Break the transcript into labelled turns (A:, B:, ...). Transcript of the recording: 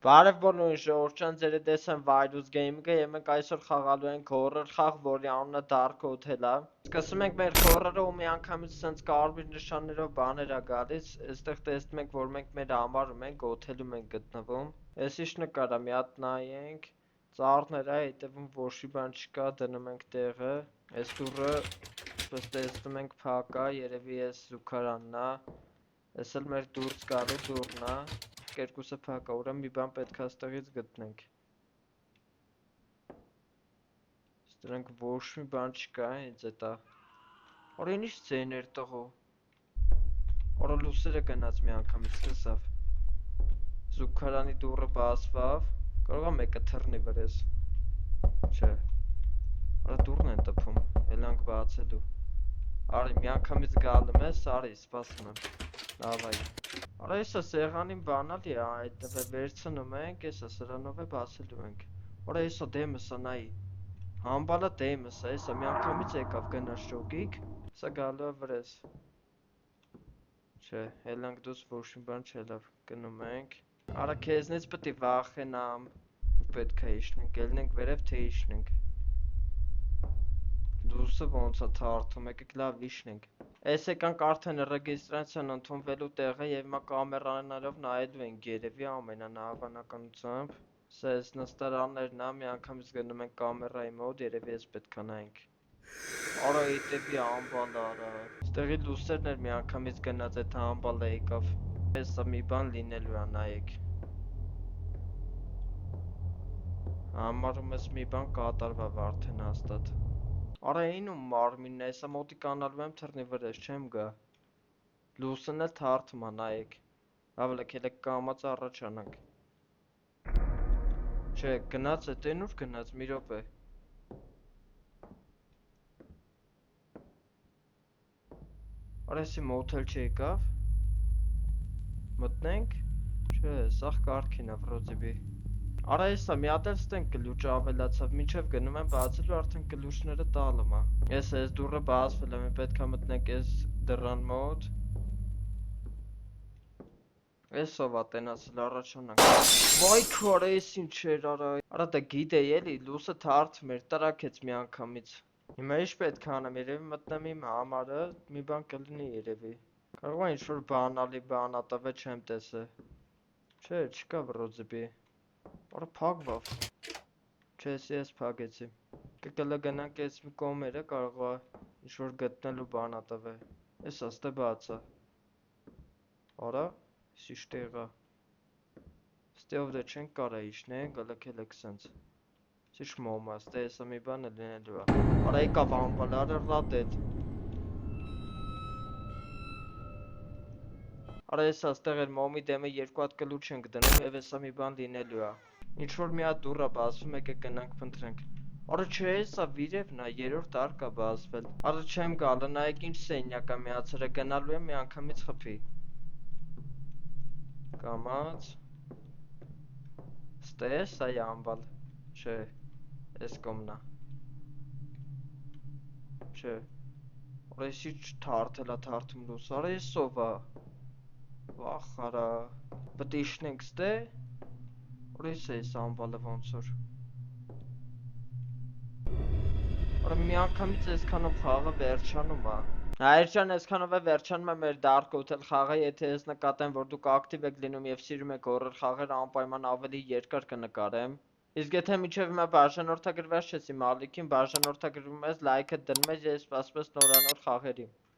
A: Բարև բոլորին ժողովրդյան ձեր հետ եմ Virus Gaming-ը եւ մենք այսօր խաղալու ենք horror խաղ, որի անունը Dark Hotel է։ Սկսում ենք մեր horror-ը ու միանգամից sense կարմիր նշաններով բաներ է գալիս։ Այստեղ տեսնում ենք, որ մենք մեր համարում ենք, hotel-ում ենք գտնվում։ Էս ինչ նկար է, մի հատ նայենք։ Ծառներ է, հետևում ոչ մի բան չկա, դնում ենք տեղը։ Այս դուռը, ըստ տեսնում ենք, փակ է, երևի էս զուգարանն է։ Էս էլ մեր դուրս գալու դուռն է։ Երկուսը փակ է, ուրեմն մի բան պետք է այստեղից գտնենք։ Դրանք ոչ մի բան չկա, հենց էտա։ Օր ինչ ձեներ տղո։ Օր լուսերը գնաց մի անգամից լսավ։ Զուգարանի դուռը բացվավ։ Կարող է մեկը թռնի վրես։ Չէ։ Արա դուռն են տփում, ելանք բացելու։ Արի մի անգամից գալում ես, արի, սպասում եմ։ Լավ այ։ Արա էսա սեղանին բանալի է, այդտեղ վերցնում ենք, էսա սրանով է բացելու ենք։ Արա էսա դեմսը նայի։ Համբալը դեմսը, էսա մի անգամից եկավ գնաց շոկիկ, սա գալու է վրես։ Չէ, ելանք դուս ոչ մի բան չելավ, գնում ենք։ Արա քեզնից պետք է վախենամ, պետք է իջնենք, ելնենք վերև թե իջնենք։ Դուսը ոնց է թարթում, եկեք լավ իջնենք։ Էս եկանք արդեն ռեգիստրացիան ընդունվելու տեղը եւ հիմա կամերաներով նայելու ենք երևի ամենանահավանականությամբ։ Սա էս նստարաններն է, մի անգամից գնում ենք կամերայի մոտ, երևի էս պետք է նայենք։ Արա հետևի ամբալը արա։ Ստեղի լուսերն էր մի անգամից գնաց այդ ամբալը եկավ։ Էսա մի բան լինելու է, նայեք։ Համարում ես մի բան կատարվավ արդեն հաստատ։ Արա ինում մարմինն է, հեսա մոտիկանալու եմ թռնի վրես, չեմ գա։ Լուսն էլ թարթում է, նայեք։ Հավլեք ելեք կամաց առաջանանք։ Չէ, գնաց է, տեն ուր գնաց, մի րոպե։ Արա եսի մոթել չեկավ։ Մտնենք։ Չէ, սաղ կարգին է վրոձիբի։ Արա եսա մի հատ էլ ստենք կլուճը ավելացավ, մինչև գնում եմ բացելու արդեն կլուճները տալում է։ Ես այս դուռը բացվել է, մենք պետք է մտնենք այս դռան մոտ։ Էսով է տենացել առաջանանք։ Վայ քարե, էս ինչ էր արա։ Արա դա գիտեի էլի, լուսը թարթում էր, տրակեց մի անգամից։ Հիմա ինչ պետք է անեմ, երևի մտնեմ իմ համարը, մի բան կլինի երևի։ Կարող է ինչ-որ բանալի բան ատավե չեմ տեսը։ Չէ, չկա վրոձիբի։ Արա փակվավ։ Չէ, ես փակեցի։ Կկլը գնանք այս մի կոմերը կարող է ինչ-որ գտնելու բան ատավե։ Էս աստե բաց է։ Արա, ինչ տեղ է։ Ստեով դե չենք կարա իջնենք, գլքել եք սենց։ Ինչ մոմ է, ստե եսա մի բան է լինելու է։ Արա եկավ ամբալ, արա ռադել։ Արա եսա ստեղ էր մոմի դեմը երկու հատ կլուչ ենք դնում և եսա մի բան լինելու է։ Ինչ-որ մի հատ դուռ է բացվում, եկեք գնանք փնտրենք։ Արա չէ, սա վիրևն է, երրորդ արկա բացվել։ Արա չեմ գալը, նայեք ինչ սենյակ է միացել է, գնալու եմ մի անգամից խփի։ Կամաց։ Ստե, սա է ամբալ։ Չէ, էս կոմն է։ Չէ։ Արա ես ինչ թարթել է թարթում լուս, արա եսով է։ Վախ արա։ Պետք է իջնենք ստե։ Արա ես է ես ամբալը ոնց որ։ Արա մի անգամից այսքանով խաղը վերջանում է։ Հայրջան, այսքանով է վերջանում է մեր Dark Hotel խաղը, եթե ես նկատեմ, որ դուք ակտիվ եք լինում եւ սիրում եք horror խաղեր, անպայման ավելի երկար կնկարեմ։ Իսկ եթե մինչև հիմա բաժանորդագրված չես իմ ալիքին, բաժանորդագրվում ես, լայքը դնում ես եւ սպասում ես նորանոր խաղերի։